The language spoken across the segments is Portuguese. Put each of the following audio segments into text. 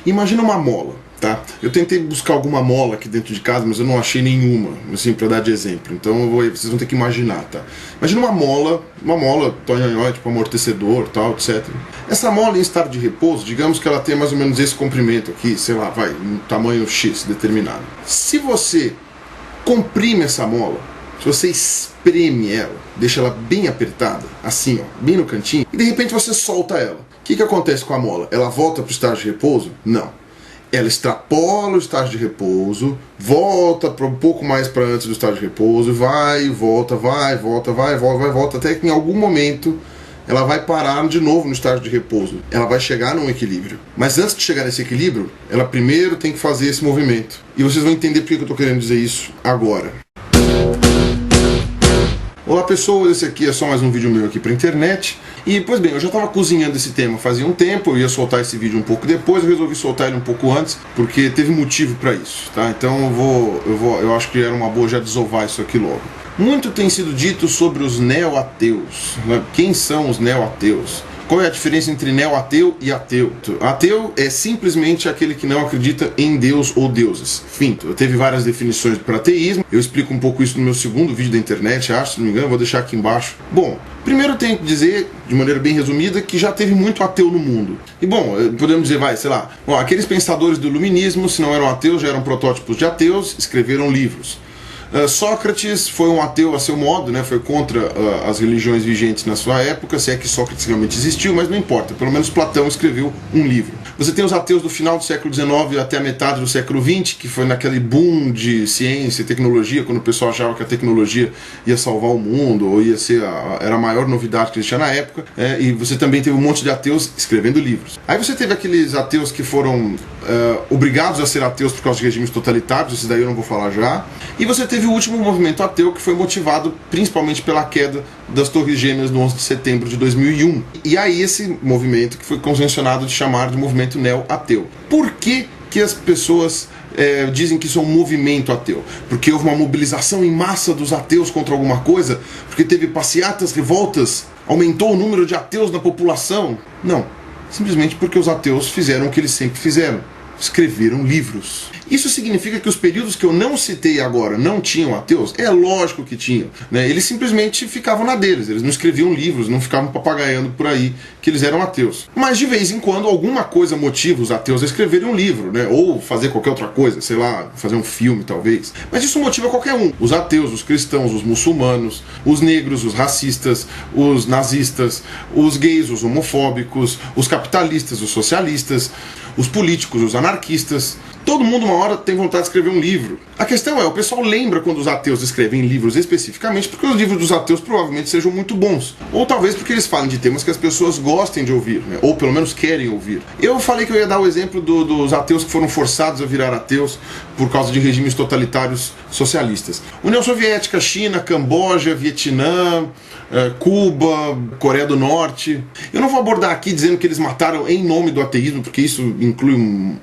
Imagina uma mola, tá? Eu tentei buscar alguma mola aqui dentro de casa, mas eu não achei nenhuma, assim, pra dar de exemplo. Então vocês vão ter que imaginar, tá? Imagina uma mola, tonhonhó, tipo amortecedor, tal, etc. Essa mola em estado de repouso, digamos que ela tem mais ou menos esse comprimento aqui, sei lá, vai, um tamanho X determinado. Se você comprime essa mola, se você espreme ela, deixa ela bem apertada, assim, ó, bem no cantinho, e de repente você solta ela. O que acontece com a mola? Ela volta para o estágio de repouso? Não. Ela extrapola o estágio de repouso, volta para um pouco mais para antes do estágio de repouso, vai, volta, até que em algum momento ela vai parar de novo no estágio de repouso. Ela vai chegar num equilíbrio. Mas antes de chegar nesse equilíbrio, ela primeiro tem que fazer esse movimento. E vocês vão entender por que eu estou querendo dizer isso agora. Olá pessoas, esse aqui é só mais um vídeo meu aqui pra internet. E, pois bem, eu já estava cozinhando esse tema fazia um tempo, eu ia soltar esse vídeo um pouco depois, eu resolvi soltar ele um pouco antes, porque teve motivo para isso, tá? Então eu acho que era uma boa já desovar isso aqui logo. Muito tem sido dito sobre os neo-ateus, né? Quem são os neo-ateus? Qual é a diferença entre neo-ateu e ateu? Ateu é simplesmente aquele que não acredita em Deus ou deuses. Finto. Teve várias definições para ateísmo. Eu explico um pouco isso no meu segundo vídeo da internet, acho, se não me engano, vou deixar aqui embaixo. Bom, primeiro eu tenho que dizer, de maneira bem resumida, que já teve muito ateu no mundo. E bom, podemos dizer, aqueles pensadores do iluminismo, se não eram ateus, já eram protótipos de ateus, escreveram livros. Sócrates foi um ateu a seu modo, né? Foi contra as religiões vigentes na sua época, se é que Sócrates realmente existiu, mas não importa, pelo menos Platão escreveu um livro. Você tem os ateus do final do século XIX até a metade do século XX, que foi naquele boom de ciência e tecnologia, quando o pessoal achava que a tecnologia ia salvar o mundo, ou ia ser era a maior novidade que existia na época, e você também teve um monte de ateus escrevendo livros. Aí você teve aqueles ateus que foram obrigados a ser ateus por causa de regimes totalitários, esse daí eu não vou falar já, e você teve o último movimento ateu, que foi motivado principalmente pela queda das Torres Gêmeas no 11 de setembro de 2001. E aí esse movimento que foi convencionado de chamar de movimento neo-ateu. Por que as pessoas dizem que isso é um movimento ateu? Porque houve uma mobilização em massa dos ateus contra alguma coisa? Porque teve passeatas, revoltas? Aumentou o número de ateus na população? Não. Simplesmente porque os ateus fizeram o que eles sempre fizeram. Escreveram livros. Isso significa que os períodos que eu não citei agora não tinham ateus? É lógico que tinham, né? Eles simplesmente ficavam na deles, eles não escreviam livros, não ficavam papagaiando por aí que eles eram ateus. Mas de vez em quando alguma coisa motiva os ateus a escreverem um livro, né? Ou fazer qualquer outra coisa, sei lá, fazer um filme talvez. Mas isso motiva qualquer um. Os ateus, os cristãos, os muçulmanos, os negros, os racistas, os nazistas, os gays, os homofóbicos, os capitalistas, os socialistas, os políticos, os anarquistas. Todo mundo uma hora tem vontade de escrever um livro. A questão é, o pessoal lembra quando os ateus escrevem livros especificamente porque os livros dos ateus provavelmente sejam muito bons. Ou talvez porque eles falam de temas que as pessoas gostem de ouvir, né? Ou pelo menos querem ouvir. Eu falei que eu ia dar o exemplo dos ateus que foram forçados a virar ateus por causa de regimes totalitários socialistas. União Soviética, China, Camboja, Vietnã, Cuba, Coreia do Norte. Eu não vou abordar aqui dizendo que eles mataram em nome do ateísmo, porque isso inclui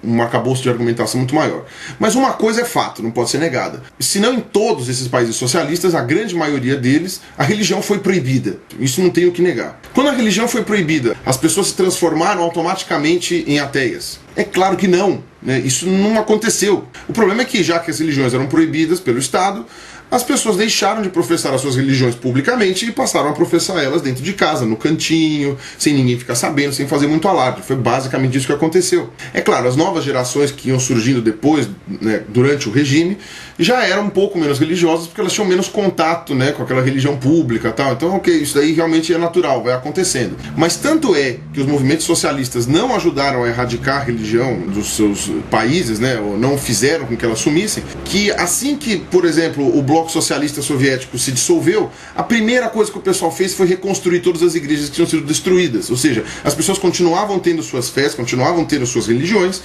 um arcabouço de argumentação muito maior. Mas uma coisa é fato, não pode ser negada. Se não em todos esses países socialistas, a grande maioria deles, a religião foi proibida. Isso não tem o que negar. Quando a religião foi proibida, as pessoas se transformaram automaticamente em ateias? É claro que não, né? Isso não aconteceu. O problema é que, já que as religiões eram proibidas pelo Estado, as pessoas deixaram de professar as suas religiões publicamente e passaram a professar elas dentro de casa, no cantinho, sem ninguém ficar sabendo, sem fazer muito alarde. Foi basicamente isso que aconteceu. É claro, as novas gerações que iam surgindo depois, né, durante o regime, já eram um pouco menos religiosas porque elas tinham menos contato, né, com aquela religião pública e tal. Então, ok, isso daí realmente é natural, vai acontecendo. Mas tanto é que os movimentos socialistas não ajudaram a erradicar a religião dos seus países, né, ou não fizeram com que elas sumissem, que assim que, por exemplo, o bloco socialista soviético se dissolveu, a primeira coisa que o pessoal fez foi reconstruir todas as igrejas que tinham sido destruídas. Ou seja, as pessoas continuavam tendo suas fés, continuavam tendo suas religiões,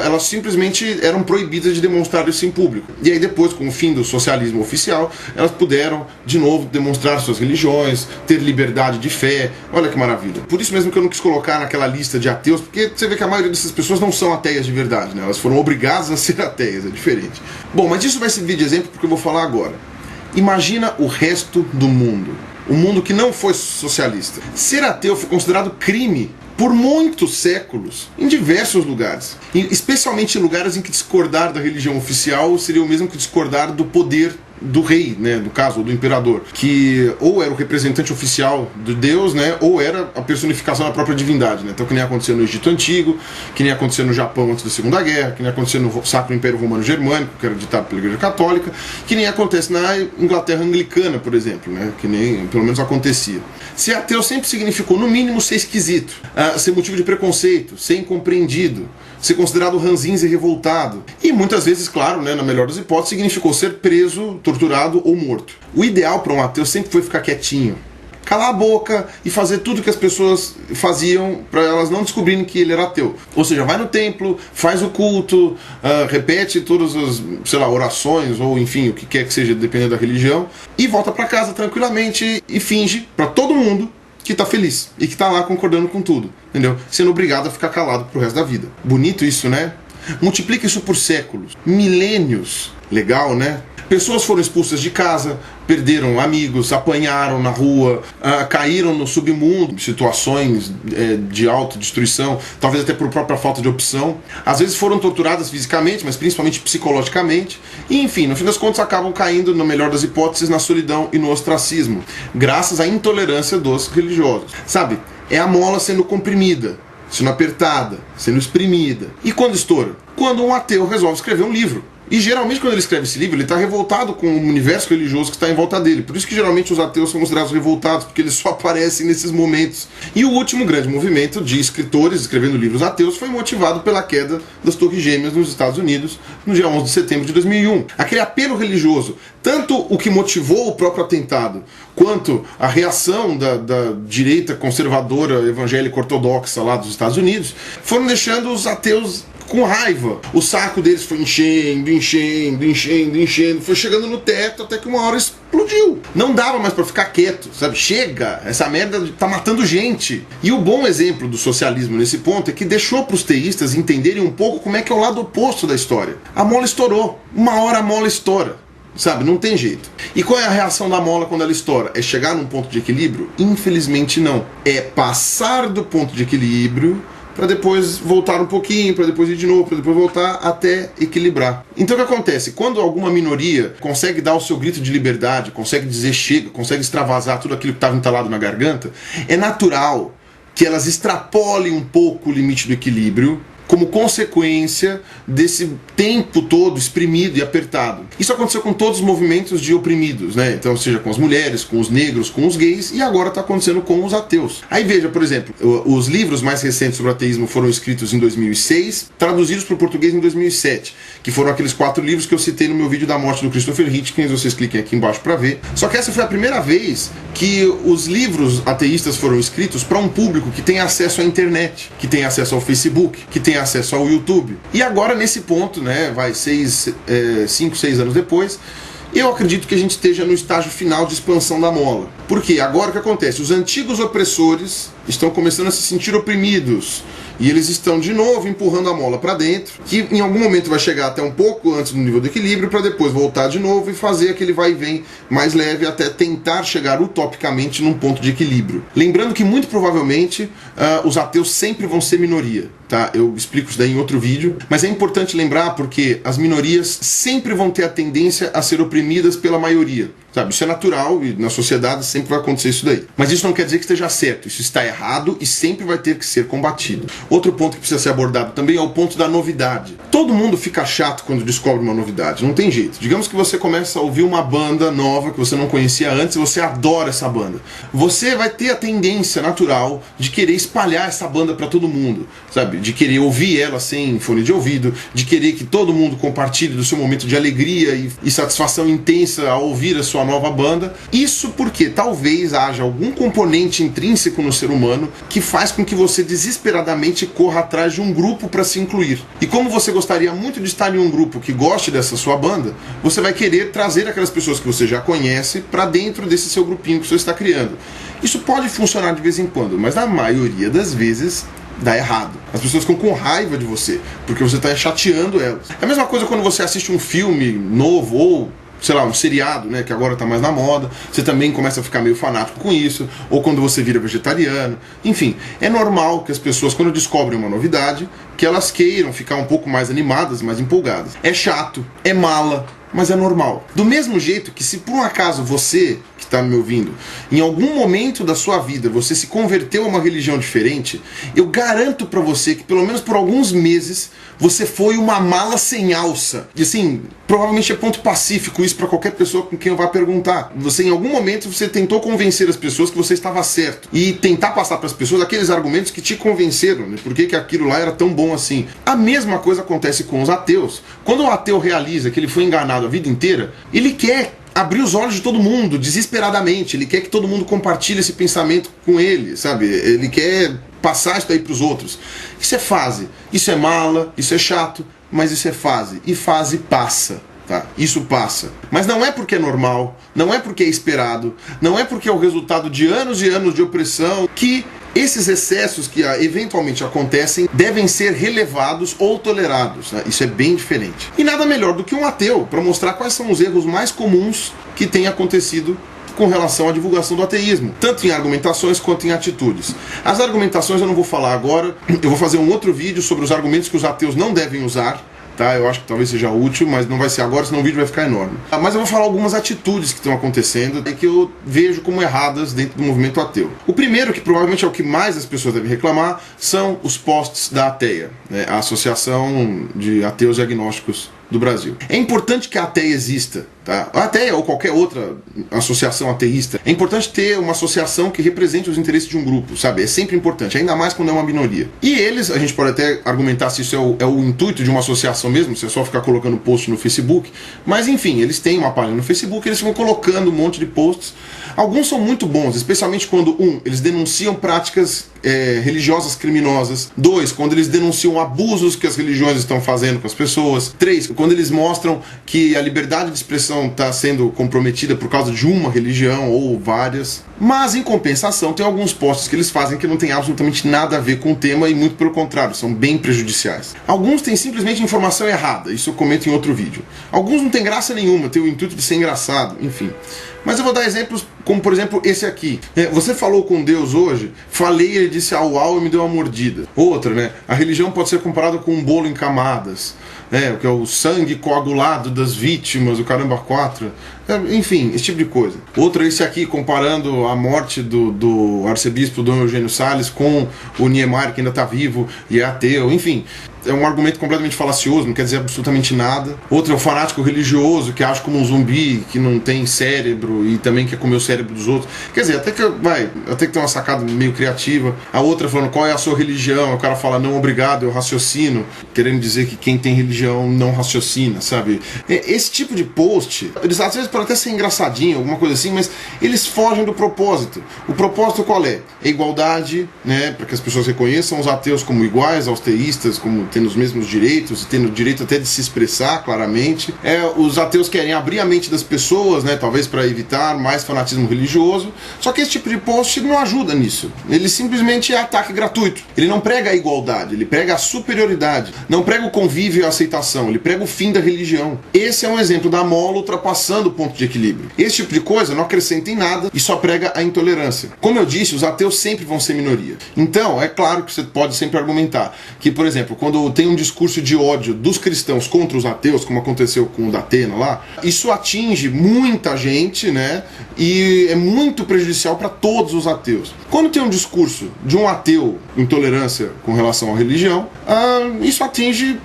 elas simplesmente eram proibidas de demonstrar isso em público. E aí depois, com o fim do socialismo oficial, elas puderam de novo demonstrar suas religiões, ter liberdade de fé. Olha que maravilha. Por isso mesmo que eu não quis colocar naquela lista de ateus, porque você vê que a maioria dessas pessoas não são ateias de verdade, né? Elas foram obrigadas a ser ateias, é diferente. Bom, mas isso vai servir de exemplo porque eu vou falar agora. Imagina o resto do mundo, o mundo que não foi socialista. Ser ateu foi considerado crime por muitos séculos em diversos lugares, especialmente em lugares em que discordar da religião oficial seria o mesmo que discordar do poder do rei, né, no caso, ou do imperador, que ou era o representante oficial de Deus, né, ou era a personificação da própria divindade, né? Então, que nem acontecia no Egito Antigo, que nem acontecia no Japão antes da Segunda Guerra, que nem acontecia no Sacro Império Romano Germânico, que era ditado pela Igreja Católica, que nem acontece na Inglaterra Anglicana, por exemplo, né, que nem, pelo menos, acontecia. Ser ateu sempre significou, no mínimo, ser esquisito, ser motivo de preconceito, ser incompreendido, ser considerado ranzinza e revoltado. E muitas vezes, claro, né, na melhor das hipóteses, significou ser preso, torturado ou morto. O ideal para um ateu sempre foi ficar quietinho, calar a boca e fazer tudo que as pessoas faziam para elas não descobrirem que ele era ateu. Ou seja, vai no templo, faz o culto, repete todas as, sei lá, orações ou enfim, o que quer que seja, dependendo da religião, e volta para casa tranquilamente e finge para todo mundo que tá feliz e que tá lá concordando com tudo, entendeu? Sendo obrigado a ficar calado pro resto da vida. Bonito isso, né? Multiplica isso por séculos, milênios. Legal, né? Pessoas foram expulsas de casa, perderam amigos, apanharam na rua, caíram no submundo, situações de autodestruição, talvez até por própria falta de opção. Às vezes foram torturadas fisicamente, mas principalmente psicologicamente. E, enfim, no fim das contas acabam caindo, na melhor das hipóteses, na solidão e no ostracismo, graças à intolerância dos religiosos. Sabe, é a mola sendo comprimida, sendo apertada, sendo exprimida. E quando estoura? Quando um ateu resolve escrever um livro. E geralmente quando ele escreve esse livro, ele está revoltado com o universo religioso que está em volta dele. Por isso que geralmente os ateus são considerados revoltados, porque eles só aparecem nesses momentos. E o último grande movimento de escritores escrevendo livros ateus foi motivado pela queda das Torres Gêmeas nos Estados Unidos, no dia 11 de setembro de 2001. Aquele apelo religioso, tanto o que motivou o próprio atentado, quanto a reação da direita conservadora evangélica ortodoxa lá dos Estados Unidos, foram deixando os ateus com raiva. O saco deles foi enchendo, foi chegando no teto até que uma hora explodiu. Não dava mais pra ficar quieto, sabe? Chega, essa merda tá matando gente. E o bom exemplo do socialismo nesse ponto é que deixou pros teístas entenderem um pouco como é que é o lado oposto da história. A mola estourou. Uma hora a mola estoura. Sabe, não tem jeito. E qual é a reação da mola quando ela estoura? É chegar num ponto de equilíbrio? Infelizmente não. É passar do ponto de equilíbrio para depois voltar um pouquinho, para depois ir de novo, para depois voltar até equilibrar. Então o que acontece? Quando alguma minoria consegue dar o seu grito de liberdade, consegue dizer chega, consegue extravasar tudo aquilo que estava entalado na garganta, é natural que elas extrapolem um pouco o limite do equilíbrio, como consequência desse tempo todo exprimido e apertado. Isso aconteceu com todos os movimentos de oprimidos, né? Então, seja com as mulheres, com os negros, com os gays, e agora está acontecendo com os ateus. Aí veja, por exemplo, os livros mais recentes sobre ateísmo foram escritos em 2006, traduzidos para o português em 2007, que foram aqueles 4 livros que eu citei no meu vídeo da morte do Christopher Hitchens, vocês cliquem aqui embaixo para ver. Só que essa foi a primeira vez que os livros ateístas foram escritos para um público que tem acesso à internet, que tem acesso ao Facebook, que tem acesso ao YouTube. E agora nesse ponto, né, vai 5, 6 anos depois, eu acredito que a gente esteja no estágio final de expansão da mola. Porque agora o que acontece? Os antigos opressores estão começando a se sentir oprimidos. E eles estão de novo empurrando a mola para dentro, que em algum momento vai chegar até um pouco antes do nível do equilíbrio, para depois voltar de novo e fazer aquele vai e vem mais leve até tentar chegar utopicamente num ponto de equilíbrio. Lembrando que muito provavelmente os ateus sempre vão ser minoria, tá? Eu explico isso daí em outro vídeo, mas é importante lembrar porque as minorias sempre vão ter a tendência a ser oprimidas pela maioria. Sabe, isso é natural e na sociedade sempre vai acontecer isso daí. Mas isso não quer dizer que esteja certo, isso está errado e sempre vai ter que ser combatido. Outro ponto que precisa ser abordado também é o ponto da novidade. Todo mundo fica chato quando descobre uma novidade, não tem jeito. Digamos que você começa a ouvir uma banda nova que você não conhecia antes e você adora essa banda. Você vai ter a tendência natural de querer espalhar essa banda para todo mundo, sabe? De querer ouvir ela sem fone de ouvido, de querer que todo mundo compartilhe do seu momento de alegria e satisfação intensa ao ouvir a sua nova banda. Isso porque talvez haja algum componente intrínseco no ser humano que faz com que você desesperadamente corra atrás de um grupo para se incluir. E como você gostaria muito de estar em um grupo que goste dessa sua banda, você vai querer trazer aquelas pessoas que você já conhece para dentro desse seu grupinho que você está criando. Isso pode funcionar de vez em quando, mas na maioria das vezes dá errado. As pessoas ficam com raiva de você, porque você está chateando elas. É a mesma coisa quando você assiste um filme novo ou sei lá, um seriado, né, que agora tá mais na moda, você também começa a ficar meio fanático com isso, ou quando você vira vegetariano. Enfim, é normal que as pessoas, quando descobrem uma novidade, que elas queiram ficar um pouco mais animadas, mais empolgadas. É chato, é mala, mas é normal. Do mesmo jeito que, se por um acaso você que está me ouvindo, em algum momento da sua vida você se converteu a uma religião diferente, eu garanto para você que pelo menos por alguns meses você foi uma mala sem alça. E assim, provavelmente é ponto pacífico isso para qualquer pessoa com quem eu vá perguntar. Você, em algum momento, você tentou convencer as pessoas que você estava certo e tentar passar para as pessoas aqueles argumentos que te convenceram, né? Por que aquilo lá era tão bom assim. A mesma coisa acontece com os ateus. Quando o ateu realiza que ele foi enganado a vida inteira, ele quer abrir os olhos de todo mundo, desesperadamente. Ele quer que todo mundo compartilhe esse pensamento com ele, sabe? Ele quer passar isso aí para os outros. Isso é fase, isso é mala, isso é chato, mas isso é fase. E fase passa, tá? Isso passa. Mas não é porque é normal, não é porque é esperado, não é porque é o resultado de anos e anos de opressão que esses excessos que eventualmente acontecem devem ser relevados ou tolerados, né? Isso é bem diferente. E nada melhor do que um ateu para mostrar quais são os erros mais comuns que têm acontecido com relação à divulgação do ateísmo, tanto em argumentações quanto em atitudes. As argumentações eu não vou falar agora, eu vou fazer um outro vídeo sobre os argumentos que os ateus não devem usar, tá? Eu acho que talvez seja útil, mas não vai ser agora, senão o vídeo vai ficar enorme. Mas eu vou falar algumas atitudes que estão acontecendo e que eu vejo como erradas dentro do movimento ateu. O primeiro, que provavelmente é o que mais as pessoas devem reclamar, são os posts da ATEIA, né? A Associação de Ateus e Agnósticos do Brasil. É importante que a ATEIA exista, tá? A ATEIA ou qualquer outra associação ateísta, é importante ter uma associação que represente os interesses de um grupo, sabe? É sempre importante, ainda mais quando é uma minoria. E eles, a gente pode até argumentar se isso é o intuito de uma associação mesmo, se é só ficar colocando post no Facebook, mas enfim, eles têm uma página no Facebook, eles ficam colocando um monte de posts. Alguns são muito bons, especialmente quando, eles denunciam práticas religiosas criminosas. 2, quando eles denunciam abusos que as religiões estão fazendo com as pessoas. 3, quando eles mostram que a liberdade de expressão está sendo comprometida por causa de uma religião ou várias. Mas, em compensação, tem alguns posts que eles fazem que não tem absolutamente nada a ver com o tema e, muito pelo contrário, são bem prejudiciais. Alguns têm simplesmente informação errada, isso eu comento em outro vídeo. Alguns não têm graça nenhuma, têm o intuito de ser engraçado, enfim. Mas eu vou dar exemplos como, por exemplo, esse aqui. Você falou com Deus hoje, falei, ele disse au au e me deu uma mordida. Outra, né? A religião pode ser comparada com um bolo em camadas. O que é o sangue coagulado das vítimas, o caramba 4. Enfim, esse tipo de coisa. Outro é esse aqui, comparando a morte do arcebispo Dom Eugênio Salles com o Niemeyer, que ainda está vivo e é ateu. Enfim, é um argumento completamente falacioso, não quer dizer absolutamente nada. Outro é o fanático religioso, que age como um zumbi, que não tem cérebro e também quer comer o cérebro dos outros. Quer dizer, até que tem uma sacada meio criativa. A outra falando qual é a sua religião, o cara fala não, obrigado, eu raciocino, querendo dizer que quem tem religião não raciocina, sabe? Esse tipo de post, eles às vezes podem até ser engraçadinho, alguma coisa assim, mas eles fogem do propósito. O propósito qual é? É igualdade, né, para que as pessoas reconheçam os ateus como iguais aos teístas, como tendo os mesmos direitos, e tendo o direito até de se expressar claramente. Os ateus querem abrir a mente das pessoas, né, talvez para evitar mais fanatismo religioso. Só que esse tipo de post não ajuda nisso. Ele simplesmente é ataque gratuito. Ele não prega a igualdade, ele prega a superioridade. Não prega o convívio e a aceitação, ele prega o fim da religião. Esse é um exemplo da mola ultrapassando o ponto de equilíbrio. Esse tipo de coisa não acrescenta em nada e só prega a intolerância. Como eu disse, os ateus sempre vão ser minoria. Então, é claro que você pode sempre argumentar que, por exemplo, quando tem um discurso de ódio dos cristãos contra os ateus, como aconteceu com o da Atena lá, isso atinge muita gente, né? E é muito prejudicial para todos os ateus. Quando tem um discurso de um ateu intolerância com relação à religião, isso atinge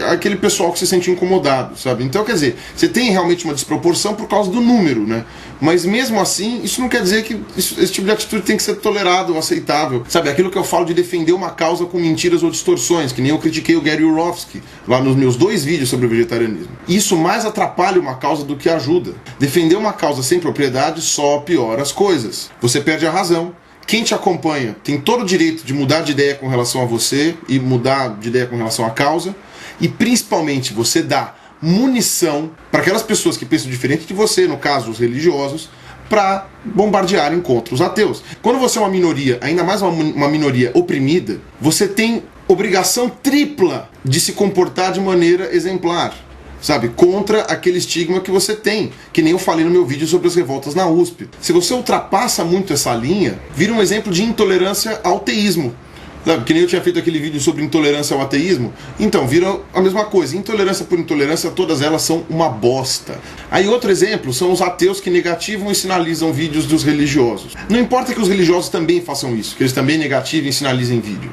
aquele pessoal que se sente incomodado, sabe? Então, quer dizer, você tem realmente uma desproporção por causa do número, né? Mas mesmo assim, isso não quer dizer que esse tipo de atitude tem que ser tolerado ou aceitável. Sabe, aquilo que eu falo de defender uma causa com mentiras ou distorções, que nem eu critiquei o Gary Yourofsky lá nos meus 2 vídeos sobre o vegetarianismo. Isso mais atrapalha uma causa do que ajuda. Defender uma causa sem propriedade só piora as coisas. Você perde a razão. Quem te acompanha tem todo o direito de mudar de ideia com relação a você e mudar de ideia com relação à causa. E principalmente você dá munição para aquelas pessoas que pensam diferente de você, no caso os religiosos, para bombardearem contra os ateus. Quando você é uma minoria, ainda mais uma minoria oprimida, você tem obrigação tripla de se comportar de maneira exemplar. sabe? Contra aquele estigma que você tem, que nem eu falei no meu vídeo sobre as revoltas na USP. Se você ultrapassa muito essa linha, vira um exemplo de intolerância ao teísmo. Sabe, que nem eu tinha feito aquele vídeo sobre intolerância ao ateísmo. Então, vira a mesma coisa. Intolerância por intolerância, todas elas são uma bosta. Aí outro exemplo são os ateus que negativam e sinalizam vídeos dos religiosos. Não importa que os religiosos também façam isso, que eles também negativem e sinalizem vídeo.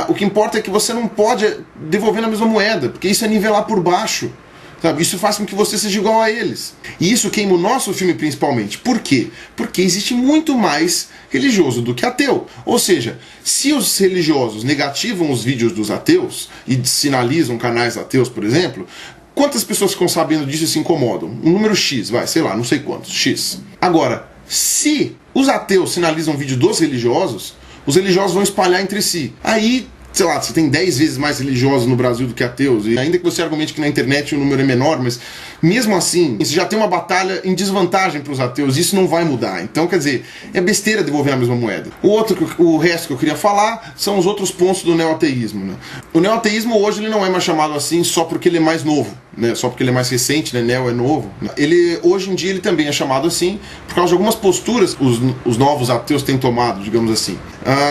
O que importa é que você não pode devolver na mesma moeda, porque isso é nivelar por baixo. Sabe? Isso faz com que você seja igual a eles. E isso queima o nosso filme principalmente. Por quê? Porque existe muito mais religioso do que ateu. Ou seja, se os religiosos negativam os vídeos dos ateus e sinalizam canais ateus, por exemplo, quantas pessoas ficam sabendo disso e se incomodam? Um número X, sei lá, não sei quantos, X. Agora, se os ateus sinalizam vídeo dos religiosos, os religiosos vão espalhar entre si. Aí, sei lá, você tem 10 vezes mais religiosos no Brasil do que ateus, e ainda que você argumente que na internet o número é menor, mas mesmo assim, você já tem uma batalha em desvantagem para os ateus, isso não vai mudar. Então, quer dizer, é besteira devolver a mesma moeda. O resto que eu queria falar são os outros pontos do neoateísmo, né? O neoateísmo hoje ele não é mais chamado assim só porque ele é mais novo, né? Só porque ele é mais recente, né? Neo é novo. Hoje em dia ele também é chamado assim por causa de algumas posturas que os novos ateus têm tomado, digamos assim.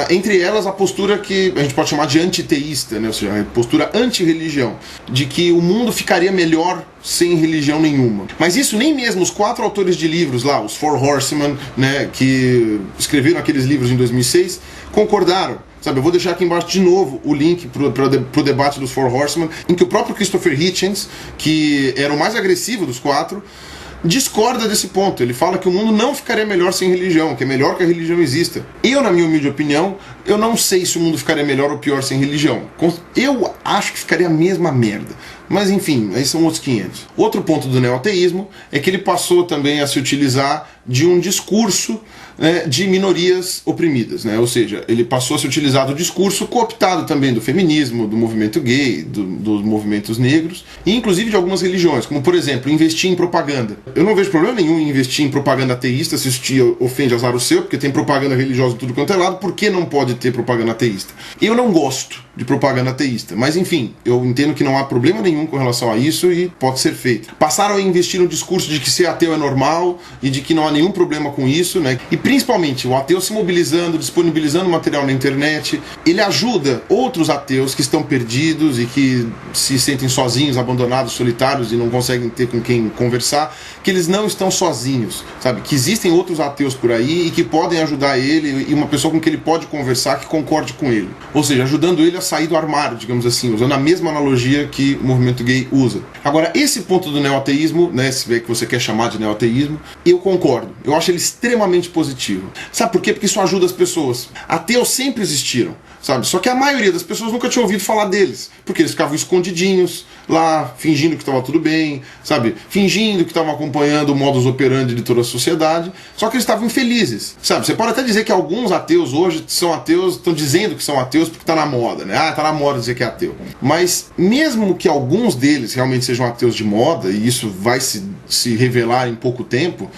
Entre elas a postura que a gente pode chamar de antiteísta, né? Ou seja, a postura anti-religião, de que o mundo ficaria melhor sem religião nenhuma. Mas isso nem mesmo os 4 autores de livros lá, os Four Horsemen, né, que escreveram aqueles livros em 2006, concordaram. Sabe, eu vou deixar aqui embaixo de novo o link pro debate dos Four Horsemen, em que o próprio Christopher Hitchens, que era o mais agressivo dos 4, discorda desse ponto. Ele fala que o mundo não ficaria melhor sem religião, que é melhor que a religião exista. Eu, na minha humilde opinião, eu não sei se o mundo ficaria melhor ou pior sem religião. Eu acho que ficaria a mesma merda. Mas enfim, aí são outros 500. Outro ponto do neoateísmo é que ele passou também a se utilizar de um discurso, né, de minorias oprimidas, né? Ou seja, ele passou a se utilizar do discurso cooptado também do feminismo, do movimento gay, dos movimentos negros, e inclusive de algumas religiões, como por exemplo, investir em propaganda. Eu não vejo problema nenhum em investir em propaganda ateísta, se isso ofende azar o seu, porque tem propaganda religiosa de tudo quanto é lado, por que não pode ter propaganda ateísta? Eu não gosto de propaganda ateísta, mas enfim, eu entendo que não há problema nenhum com relação a isso e pode ser feito. Passaram a investir no discurso de que ser ateu é normal e de que não há nenhum problema com isso, né? E principalmente o ateu se mobilizando, disponibilizando material na internet, ele ajuda outros ateus que estão perdidos e que se sentem sozinhos, abandonados, solitários e não conseguem ter com quem conversar, que eles não estão sozinhos, sabe? Que existem outros ateus por aí e que podem ajudar ele, e uma pessoa com quem ele pode conversar que concorde com ele. Ou seja, ajudando ele a sair do armário, digamos assim, usando a mesma analogia que o movimento gay usa. Agora, esse ponto do neoateísmo, né, se vê que você quer chamar de neoateísmo, eu concordo. Eu acho ele extremamente positivo. Sabe por quê? Porque isso ajuda as pessoas. Ateus sempre existiram, sabe? Só que a maioria das pessoas nunca tinha ouvido falar deles, porque eles ficavam escondidinhos lá, fingindo que estava tudo bem, sabe? Fingindo que estavam acompanhando o modus operandi de toda a sociedade, só que eles estavam infelizes, sabe? Você pode até dizer que alguns ateus hoje são ateus, estão dizendo que são ateus porque está na moda, né? Tá na moda dizer que é ateu. Mas mesmo que alguns deles realmente sejam ateus de moda, e isso vai se revelar em pouco tempo,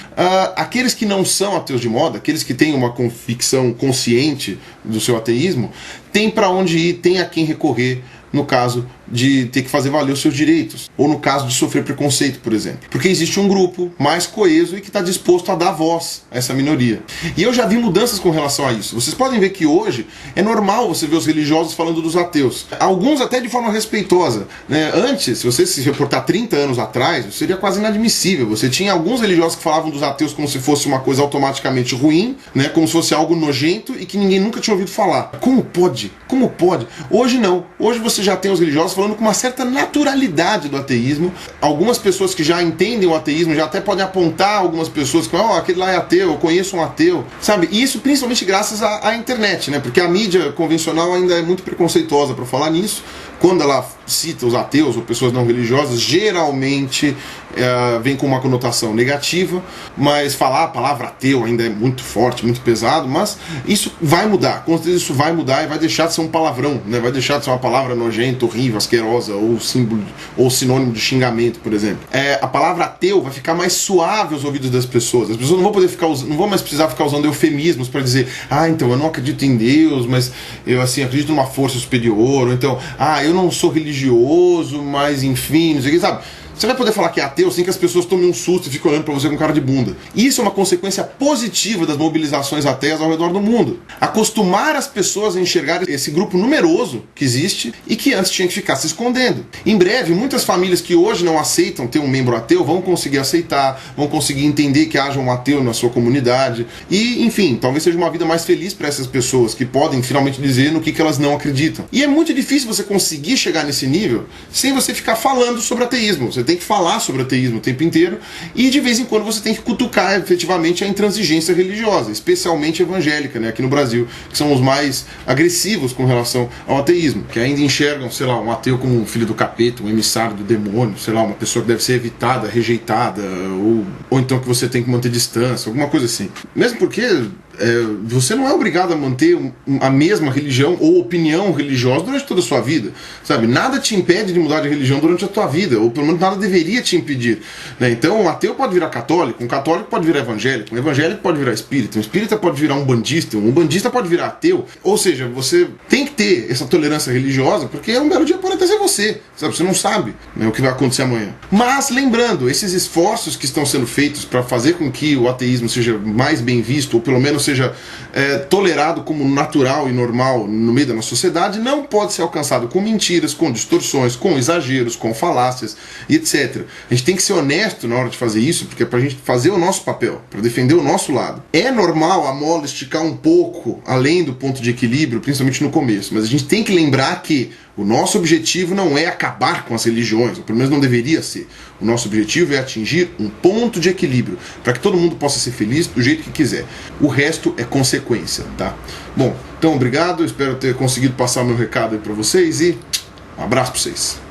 aqueles que não são ateus de moda, aqueles que têm uma convicção consciente do seu ateísmo, tem para onde ir, tem a quem recorrer no caso de ter que fazer valer os seus direitos, ou no caso de sofrer preconceito, por exemplo. Porque existe um grupo mais coeso e que está disposto a dar voz a essa minoria. E eu já vi mudanças com relação a isso. Vocês podem ver que hoje é normal você ver os religiosos falando dos ateus. Alguns até de forma respeitosa, né? Antes, se você se reportar 30 anos atrás, seria quase inadmissível. Você tinha alguns religiosos que falavam dos ateus como se fosse uma coisa automaticamente ruim, né? Como se fosse algo nojento e que ninguém nunca tinha ouvido falar. Como pode? Como pode? Hoje não. Hoje você já tem os religiosos falando com uma certa naturalidade do ateísmo. Algumas pessoas que já entendem o ateísmo já até podem apontar algumas pessoas que aquele lá é ateu, eu conheço um ateu, sabe? E isso principalmente graças à internet, né? Porque a mídia convencional ainda é muito preconceituosa para falar nisso. Quando ela cita os ateus ou pessoas não religiosas, geralmente vem com uma conotação negativa, mas falar a palavra ateu ainda é muito forte, muito pesado, mas isso vai mudar, com certeza isso vai mudar e vai deixar de ser um palavrão, né? Vai deixar de ser uma palavra nojenta, horrível, asquerosa, ou símbolo, ou sinônimo de xingamento, por exemplo. A palavra ateu vai ficar mais suave aos ouvidos das pessoas. As pessoas não vão poder não vão mais precisar ficar usando eufemismos para dizer, então eu não acredito em Deus, mas eu assim acredito numa força superior, ou então, eu não sou religioso, mas enfim, não sei o que, sabe? Você vai poder falar que é ateu sem que as pessoas tomem um susto e fiquem olhando pra você com cara de bunda. Isso é uma consequência positiva das mobilizações ateias ao redor do mundo. Acostumar as pessoas a enxergar esse grupo numeroso que existe e que antes tinha que ficar se escondendo. Em breve, muitas famílias que hoje não aceitam ter um membro ateu vão conseguir aceitar, vão conseguir entender que haja um ateu na sua comunidade e, enfim, talvez seja uma vida mais feliz para essas pessoas que podem finalmente dizer no que elas não acreditam. E é muito difícil você conseguir chegar nesse nível sem você ficar falando sobre ateísmo. Você tem que falar sobre ateísmo o tempo inteiro e de vez em quando você tem que cutucar efetivamente a intransigência religiosa, especialmente evangélica, né, aqui no Brasil, que são os mais agressivos com relação ao ateísmo, que ainda enxergam, sei lá, um ateu como um filho do capeta, um emissário do demônio, sei lá, uma pessoa que deve ser evitada, rejeitada, ou então que você tem que manter distância, alguma coisa assim. Mesmo porque você não é obrigado a manter a mesma religião ou opinião religiosa durante toda a sua vida, sabe? Nada te impede de mudar de religião durante a tua vida, ou pelo menos nada deveria te impedir, né? Então um ateu pode virar católico, um católico pode virar evangélico, um evangélico pode virar espírita, um espírita pode virar um bandista pode virar ateu. Ou seja, você tem que ter essa tolerância religiosa, porque um belo dia pode até ser você, sabe? Você não sabe, né, o que vai acontecer amanhã. Mas lembrando, esses esforços que estão sendo feitos para fazer com que o ateísmo seja mais bem visto, ou pelo menos seja tolerado como natural e normal no meio da nossa sociedade, não pode ser alcançado com mentiras, com distorções, com exageros, com falácias e etc. A gente tem que ser honesto na hora de fazer isso, porque é pra gente fazer o nosso papel, para defender o nosso lado. É normal a mola esticar um pouco além do ponto de equilíbrio, principalmente no começo, mas a gente tem que lembrar que o nosso objetivo não é acabar com as religiões, ou pelo menos não deveria ser. O nosso objetivo é atingir um ponto de equilíbrio, para que todo mundo possa ser feliz do jeito que quiser. O resto é consequência, tá? Bom, então obrigado, espero ter conseguido passar o meu recado aí para vocês e um abraço para vocês.